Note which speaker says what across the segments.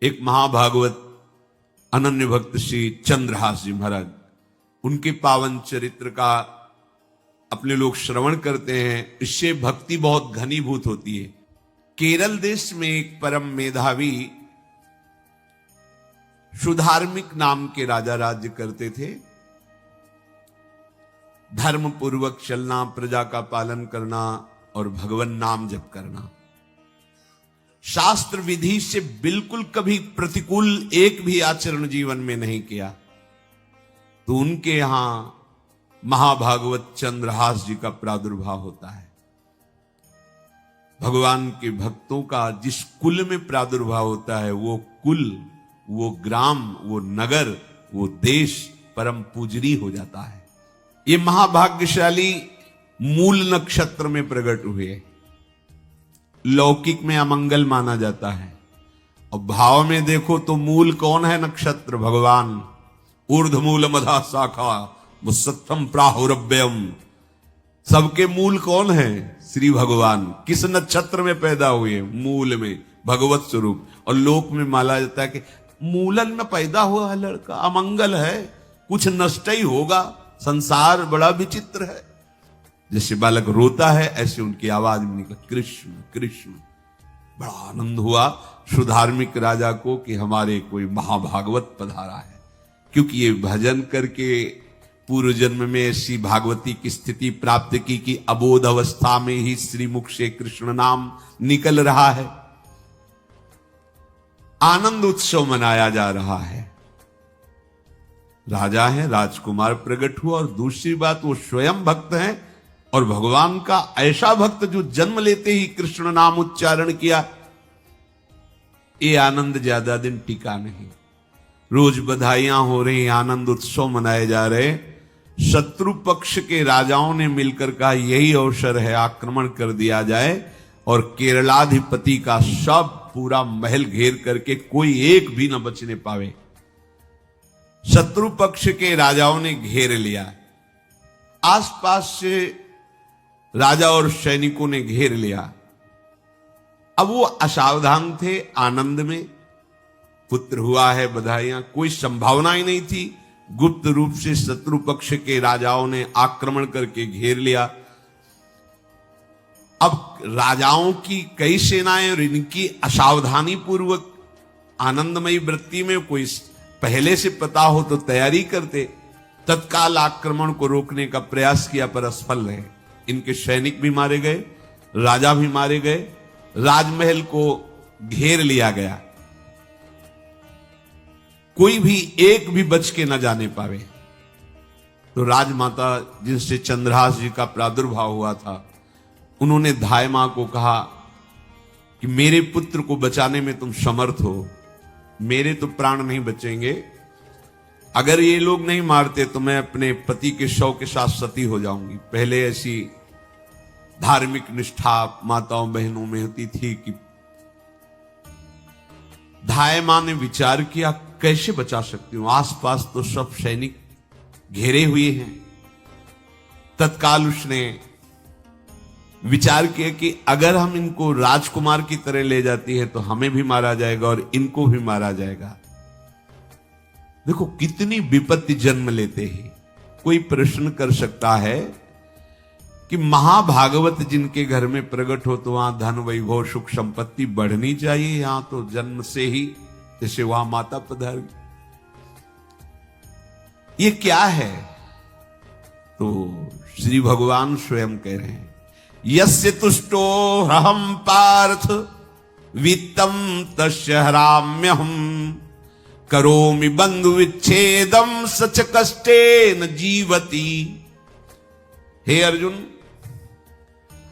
Speaker 1: एक महाभागवत अनन्य भक्त श्री चंद्रहास जी महाराज, उनके पावन चरित्र का अपने लोग श्रवण करते हैं। इससे भक्ति बहुत घनीभूत होती है। केरल देश में एक परम मेधावी सुधार्मिक नाम के राजा राज्य करते थे। धर्म पूर्वक चलना, प्रजा का पालन करना और भगवान नाम जप करना, शास्त्र विधि से बिल्कुल कभी प्रतिकूल एक भी आचरण जीवन में नहीं किया। तो उनके यहां महाभागवत चंद्रहास जी का प्रादुर्भाव होता है। भगवान के भक्तों का जिस कुल में प्रादुर्भाव होता है, वो कुल, वो ग्राम, वो नगर, वो देश परम पूजनीय हो जाता है। ये महाभाग्यशाली मूल नक्षत्र में प्रकट हुए। लौकिक में अमंगल माना जाता है और भाव में देखो तो मूल कौन है? नक्षत्र भगवान। ऊर्ध्वमूल मधा शाखा मुसत्तम प्राहुरव्ययम। सबके मूल कौन है? श्री भगवान। किस नक्षत्र में पैदा हुए? मूल में, भगवत स्वरूप। और लोक में माना जाता है कि मूलन में पैदा हुआ है लड़का, अमंगल है, कुछ नष्ट ही होगा, संसार बड़ा विचित्र है। जैसे बालक रोता है ऐसे उनकी आवाज में निकला कृष्ण कृष्ण। बड़ा आनंद हुआ सुधार्मिक राजा को कि हमारे कोई महाभागवत पधारा है, क्योंकि ये भजन करके पूर्व जन्म में ऐसी भागवती की स्थिति प्राप्त की कि अबोध अवस्था में ही श्रीमुख से कृष्ण नाम निकल रहा है। आनंद उत्सव मनाया जा रहा है। राजा है, राजकुमार प्रकट हुआ, और दूसरी बात वो स्वयं भक्त हैं और भगवान का ऐसा भक्त जो जन्म लेते ही कृष्ण नाम उच्चारण किया। ये आनंद ज्यादा दिन टिका नहीं। रोज बधाइयां हो रही, आनंद उत्सव मनाए जा रहे। शत्रु पक्ष के राजाओं ने मिलकर कहा यही अवसर है, आक्रमण कर दिया जाए और केरलाधिपति का सब पूरा महल घेर करके कोई एक भी न बचने पावे। शत्रु पक्ष के राजाओं ने घेर लिया। आसपास से राजा और सैनिकों ने घेर लिया। अब वो असावधान थे, आनंद में पुत्र हुआ है, बधाइयां, कोई संभावना ही नहीं थी। गुप्त रूप से शत्रु पक्ष के राजाओं ने आक्रमण करके घेर लिया। अब राजाओं की कई सेनाएं और इनकी असावधानी पूर्वक आनंदमयी वृत्ति में कोई पहले से पता हो तो तैयारी करते, तत्काल आक्रमण को रोकने का प्रयास किया, पर असफल रहे। इनके सैनिक भी मारे गए, राजा भी मारे गए, राजमहल को घेर लिया गया, कोई भी एक भी बच के न जाने पावे। तो राजमाता जिनसे चंद्रहास जी का प्रादुर्भाव हुआ था, उन्होंने धाय मां को कहा कि मेरे पुत्र को बचाने में तुम समर्थ हो, मेरे तो प्राण नहीं बचेंगे। अगर ये लोग नहीं मारते तो मैं अपने पति के शव के साथ सती हो जाऊंगी। पहले ऐसी धार्मिक निष्ठा माताओं बहनों में होती थी कि धाय मां ने विचार किया कैसे बचा सकती हूं, आसपास तो सब सैनिक घेरे हुए हैं। तत्काल उसने विचार किया कि अगर हम इनको राजकुमार की तरह ले जाती है तो हमें भी मारा जाएगा और इनको भी मारा जाएगा। देखो कितनी विपत्ति जन्म लेते हैं। कोई प्रश्न कर सकता है कि महाभागवत जिनके घर में प्रकट हो तो वहां धन वैभव सुख संपत्ति बढ़नी चाहिए, यहां तो जन्म से ही जैसे वहां माता पधार। ये क्या है? तो श्री भगवान स्वयं कह रहे हैं यस्य तुष्टो हम पार्थ वित्तम तस्य हराम्यहम करोमि बंधु विच्छेदम सच कष्टेन जीवति। हे अर्जुन,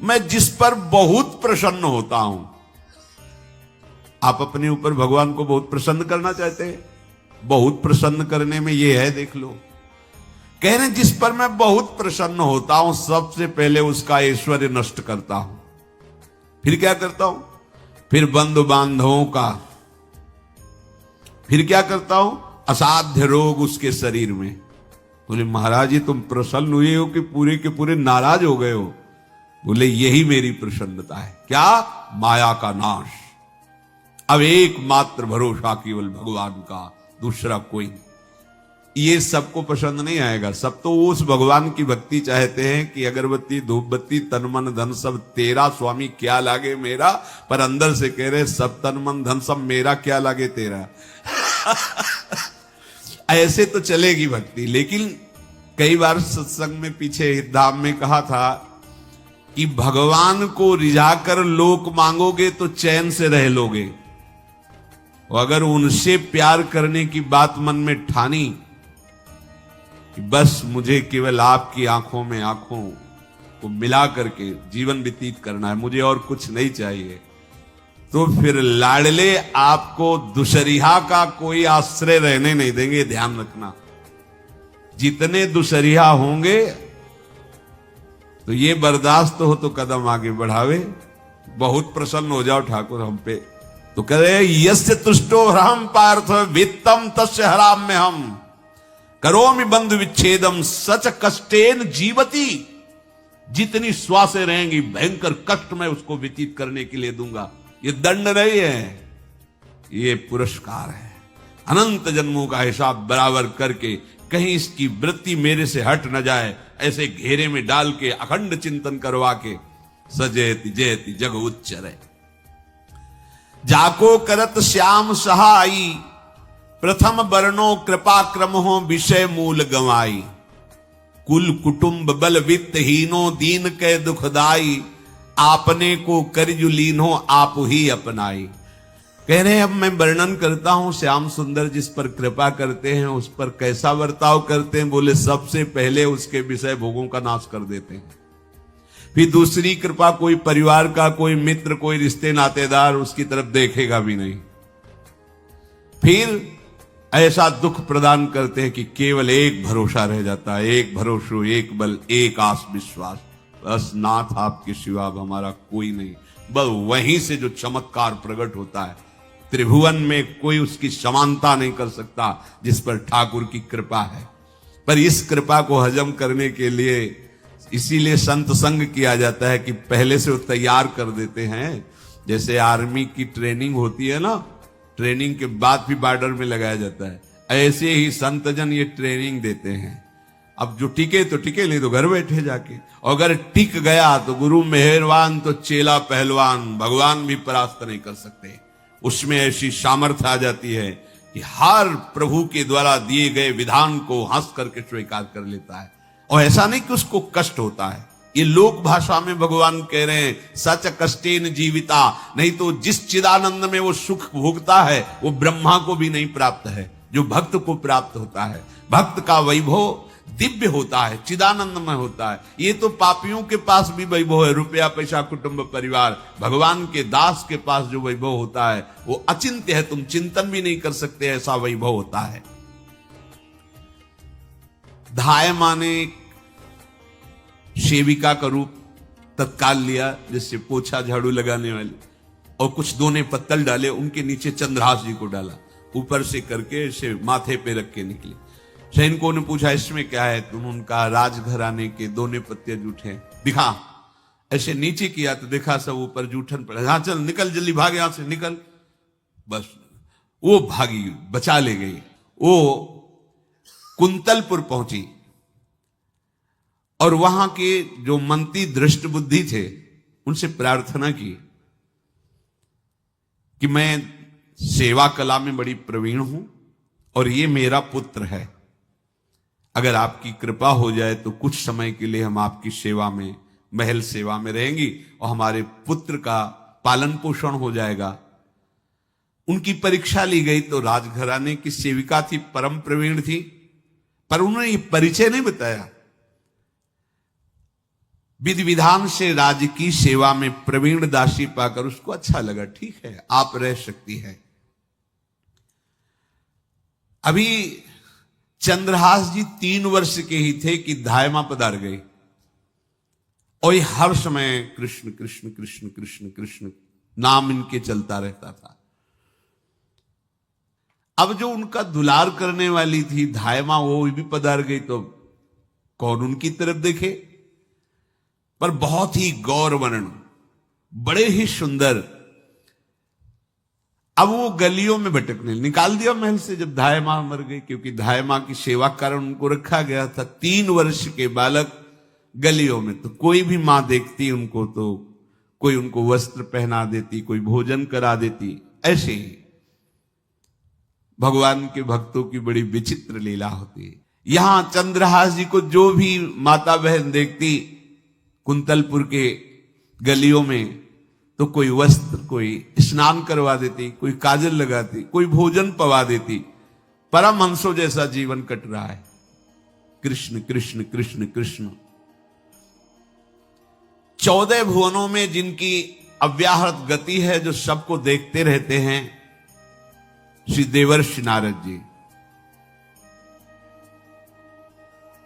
Speaker 1: मैं जिस पर बहुत प्रसन्न होता हूं, आप अपने ऊपर भगवान को बहुत प्रसन्न करना चाहते हैं? बहुत प्रसन्न करने में यह है, देख लो। कह रहे जिस पर मैं बहुत प्रसन्न होता हूं, सबसे पहले उसका ऐश्वर्य नष्ट करता हूं। फिर क्या करता हूं? फिर बंधु बांधवों का। फिर क्या करता हूं? असाध्य रोग उसके शरीर में। बोले महाराज जी तुम प्रसन्न हुए हो कि पूरे के पूरे नाराज हो गए हो? बोले यही मेरी प्रसन्नता है। क्या? माया का नाश। अब एकमात्र भरोसा केवल भगवान का, दूसरा कोई नहीं। ये सबको पसंद नहीं आएगा। सब तो उस भगवान की भक्ति चाहते हैं कि अगरबत्ती धूप बत्ती तन मन धन सब तेरा, स्वामी क्या लागे मेरा, पर अंदर से कह रहे सब तन मन धन सब मेरा, क्या लागे तेरा। ऐसे तो चलेगी भक्ति। लेकिन कई बार सत्संग में पीछे धाम में कहा था कि भगवान को रिझाकर लोक मांगोगे तो चैन से रह लोगे, और अगर उनसे प्यार करने की बात मन में ठानी कि बस मुझे केवल आपकी आंखों में आंखों को मिला करके जीवन व्यतीत करना है, मुझे और कुछ नहीं चाहिए, तो फिर लाडले आपको दुशरिहा का कोई आश्रय रहने नहीं देंगे। ध्यान रखना, जितने दुशरिहा होंगे तो ये बर्दाश्त हो तो कदम आगे बढ़ावे। बहुत प्रसन्न हो जाओ ठाकुर हम पे तो कह रहे यस्य तुष्टो ह्रहम पार्थ वित्तम तस्य हराम में हम करोमि बंधु विच्छेदम सच कष्टेन जीवती। जितनी श्वासें रहेंगी भयंकर कष्ट में उसको व्यतीत करने के लिए दूंगा। ये दंड नहीं है, ये पुरस्कार है। अनंत जन्मों का हिसाब बराबर करके कहीं इसकी वृत्ति मेरे से हट न जाए, ऐसे घेरे में डाल के अखंड चिंतन करवा के सजयति जयति जग उच्चरे। जाको करत श्याम सहाई प्रथम वर्णो कृपा क्रम हो विषय मूल गंवाई। कुल कुटुंब बल वित्त हीनो दीन के दुखदाई। आपने को करजु लीनो आप ही अपनाई। कह रहे हैं अब मैं वर्णन करता हूं श्याम सुंदर जिस पर कृपा करते हैं उस पर कैसा बर्ताव करते हैं। बोले सबसे पहले उसके विषय भोगों का नाश कर देते हैं, फिर दूसरी कृपा कोई परिवार का कोई मित्र कोई रिश्ते नातेदार उसकी तरफ देखेगा भी नहीं। फिर ऐसा दुख प्रदान करते हैं कि केवल एक भरोसा रह जाता है, एक भरोसा एक बल एक आस विश्वास, बस नाथ आपके सिवा अब हमारा कोई नहीं। बस वहीं से जो चमत्कार प्रकट होता है, त्रिभुवन में कोई उसकी समानता नहीं कर सकता जिस पर ठाकुर की कृपा है। पर इस कृपा को हजम करने के लिए इसीलिए संत संग किया जाता है कि पहले से वो तैयार कर देते हैं। जैसे आर्मी की ट्रेनिंग होती है ना, ट्रेनिंग के बाद भी बॉर्डर में लगाया जाता है, ऐसे ही संतजन ये ट्रेनिंग देते हैं। अब जो टिके तो टिके, नहीं तो घर बैठे जाके। अगर टिक गया तो गुरु मेहरबान तो चेला पहलवान, भगवान भी परास्त नहीं कर सकते। उसमें ऐसी सामर्थ्य आ जाती है कि हर प्रभु के द्वारा दिए गए विधान को हंस करके स्वीकार कर लेता है। और ऐसा नहीं कि उसको कष्ट होता है। ये लोक भाषा में भगवान कह रहे हैं सच कष्टेन जीविता। नहीं तो जिस चिदानंद में वो सुख भोगता है वो ब्रह्मा को भी नहीं प्राप्त है जो भक्त को प्राप्त होता है। भक्त का वैभव दिव्य होता है, चिदानंद में होता है। ये तो पापियों के पास भी वैभव है, रुपया पैसा कुटुंब परिवार। भगवान के दास के पास जो वैभव होता है वो अचिंत्य है, तुम चिंतन भी नहीं कर सकते, ऐसा वैभव होता है। धाय माने सेविका का रूप तत्काल लिया, जिससे पोछा झाड़ू लगाने वाली, और कुछ दोने पत्तल डाले, उनके नीचे चंद्रहास जी को डाला, ऊपर से करके इसे माथे पे रख के निकले। सैनिकों ने पूछा इसमें क्या है, तुम उनका राजघराने के दोने पत्ते जूठे दिखा। ऐसे नीचे किया तो देखा सब ऊपर जूठन पड़ा। हाँ चल निकल जल्दी, भाग यहां से निकल। बस वो भागी, बचा ले गई। वो कुंतलपुर पहुंची और वहां के जो मंत्री दृष्ट बुद्धि थे उनसे प्रार्थना की कि मैं सेवा कला में बड़ी प्रवीण हूं और ये मेरा पुत्र है, अगर आपकी कृपा हो जाए तो कुछ समय के लिए हम आपकी सेवा में, महल सेवा में रहेंगी और हमारे पुत्र का पालन पोषण हो जाएगा। उनकी परीक्षा ली गई तो राजघराने की सेविका थी, परम प्रवीण थी, पर उन्होंने ये परिचय नहीं बताया। विधि विधान से राज्य की सेवा में प्रवीण दासी पाकर उसको अच्छा लगा, ठीक है आप रह सकती है। अभी चंद्रहास जी 3 वर्ष के ही थे कि धायमा पधार गए और ये हर समय कृष्ण कृष्ण कृष्ण कृष्ण कृष्ण नाम इनके चलता रहता था। अब जो उनका दुलार करने वाली थी धायमा, वो भी पधार गई तो कौन उनकी तरफ देखे। पर बहुत ही गौर वर्ण, बड़े ही सुंदर अब वो गलियों में भटकने, निकाल दिया महल से जब धाय माँ मर गई, क्योंकि धाय माँ की सेवा कारण उनको रखा गया था। 3 वर्ष के बालक गलियों में, तो कोई भी माँ देखती उनको तो कोई उनको वस्त्र पहना देती, कोई भोजन करा देती। ऐसे ही भगवान के भक्तों की बड़ी विचित्र लीला होती है। यहां चंद्रहास जी को जो भी माता बहन देखती कुंतलपुर के गलियों में, तो कोई वस्त्र, कोई स्नान करवा देती, कोई काजल लगाती, कोई भोजन पवा देती। परमहंसों जैसा जीवन कट रहा है। कृष्ण कृष्ण कृष्ण कृष्ण। 14 भुवनों में जिनकी अव्याहत गति है, जो सबको देखते रहते हैं, श्री देवर्षि नारद जी।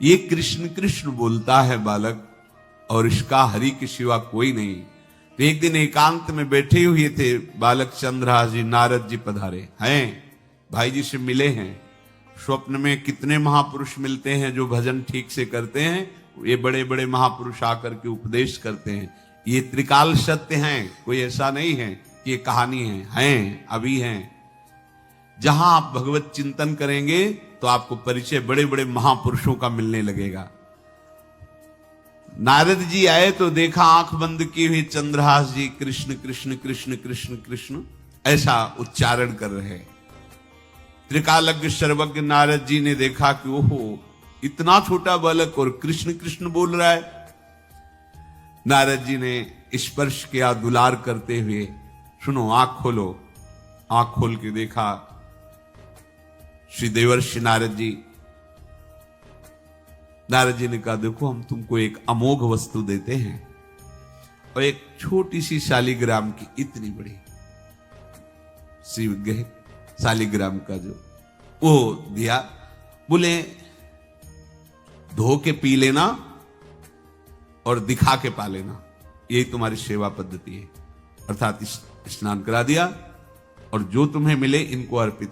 Speaker 1: ये कृष्ण कृष्ण बोलता है बालक, और इसका हरि के सिवा कोई नहीं। तो एक दिन एकांत में बैठे हुए थे बालक चंद्रहास जी, नारद जी पधारे हैं, भाई जी से मिले हैं। स्वप्न में कितने महापुरुष मिलते हैं जो भजन ठीक से करते हैं, ये बड़े बड़े महापुरुष आकर के उपदेश करते हैं। ये त्रिकाल सत्य हैं, कोई ऐसा नहीं है कि ये कहानी हैं, अभी हैं। जहां आप भगवत चिंतन करेंगे तो आपको परिचय बड़े बड़े महापुरुषों का मिलने लगेगा। नारद जी आए तो देखा आंख बंद किए हुए चंद्रहास जी कृष्ण कृष्ण कृष्ण कृष्ण कृष्ण ऐसा उच्चारण कर रहे। त्रिकालज्ञ सर्वज्ञ नारद जी ने देखा कि ओहो, इतना छोटा बालक और कृष्ण कृष्ण बोल रहा है। नारद जी ने स्पर्श किया दुलार करते हुए, सुनो आंख खोलो। आंख खोल के देखा श्री देवर्षि नारद जी। नारद जी ने कहा, देखो हम तुमको एक अमोघ वस्तु देते हैं, और एक छोटी सी शालिग्राम की इतनी बड़ी शिवगह शालिग्राम का जो वो दिया। बोले धो के पी लेना और दिखा के पा लेना, यही तुम्हारी सेवा पद्धति है। अर्थात स्नान करा दिया और जो तुम्हें मिले इनको अर्पित।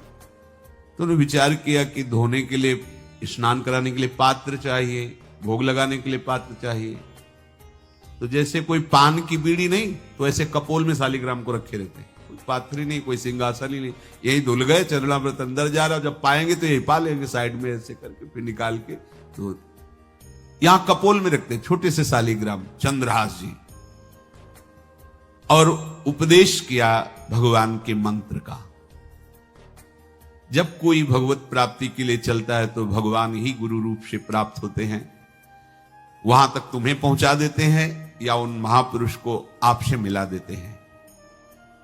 Speaker 1: तो उन्होंने विचार किया कि धोने के लिए, स्नान कराने के लिए पात्र चाहिए, भोग लगाने के लिए पात्र चाहिए। तो जैसे कोई पान की बीड़ी नहीं, तो ऐसे कपोल में शालिग्राम को रखे रहते हैं। कोई पात्र ही नहीं, कोई सिंहासन ही नहीं, यही धुल गए। चरणामृत अंदर जा रहा, जब पाएंगे तो यही पा लेंगे साइड में ऐसे करके, फिर निकाल के तो यहां कपोल में रखते हैं छोटे से शालिग्राम चंद्रहास जी। और उपदेश किया भगवान के मंत्र का। जब कोई भगवत प्राप्ति के लिए चलता है तो भगवान ही गुरु रूप से प्राप्त होते हैं, वहां तक तुम्हें पहुंचा देते हैं या उन महापुरुष को आपसे मिला देते हैं।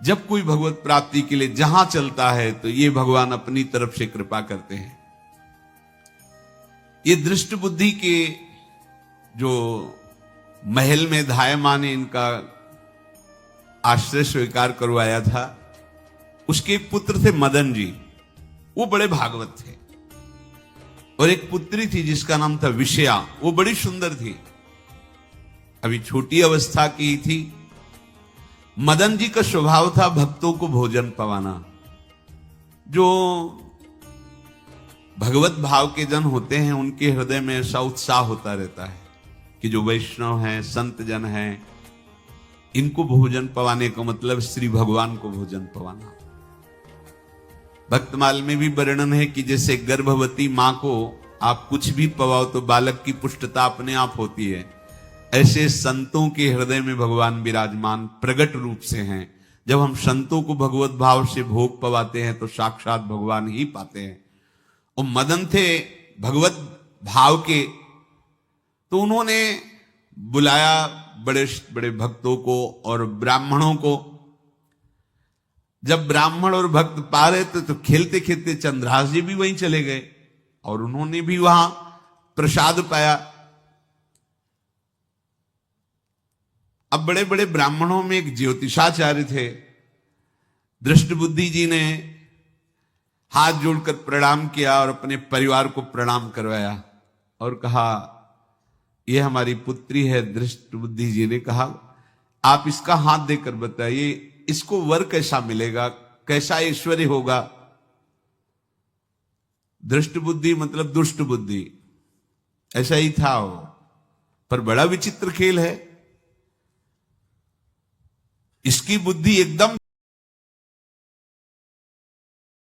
Speaker 1: जब कोई भगवत प्राप्ति के लिए जहां चलता है तो ये भगवान अपनी तरफ से कृपा करते हैं। ये दृष्ट बुद्धि के जो महल में धाय मां ने इनका आश्रय स्वीकार करवाया था, उसके एक पुत्र थे मदन जी, वो बड़े भागवत थे। और एक पुत्री थी जिसका नाम था विषया, वो बड़ी सुंदर थी, अभी छोटी अवस्था की थी। मदन जी का स्वभाव था भक्तों को भोजन पवाना। जो भगवत भाव के जन होते हैं उनके हृदय में ऐसा उत्साह होता रहता है कि जो वैष्णव हैं, संत जन हैं, इनको भोजन पवाने का मतलब श्री भगवान को भोजन पवाना। भक्तमाल में भी वर्णन है कि जैसे गर्भवती मां को आप कुछ भी पवाओ तो बालक की पुष्टता अपने आप होती है, ऐसे संतों के हृदय में भगवान विराजमान प्रगट रूप से हैं। जब हम संतों को भगवत भाव से भोग पवाते हैं तो साक्षात भगवान ही पाते हैं। और मदन थे भगवत भाव के, तो उन्होंने बुलाया बड़े बड़े भक्तों को और ब्राह्मणों को। जब ब्राह्मण और भक्त पा रहे थे तो खेलते खेलते चंद्रहास जी भी वहीं चले गए और उन्होंने भी वहां प्रसाद पाया। अब बड़े बड़े ब्राह्मणों में एक ज्योतिषाचार्य थे। दृष्ट बुद्धि जी ने हाथ जोड़कर प्रणाम किया और अपने परिवार को प्रणाम करवाया और कहा, यह हमारी पुत्री है। दृष्ट बुद्धि जी ने कहा, आप इसका हाथ देकर बताइए, इसको वर कैसा मिलेगा, कैसा ऐश्वर्य होगा। दृष्ट बुद्धि मतलब दुष्ट बुद्धि, ऐसा ही था वो। पर बड़ा विचित्र खेल है, इसकी बुद्धि एकदम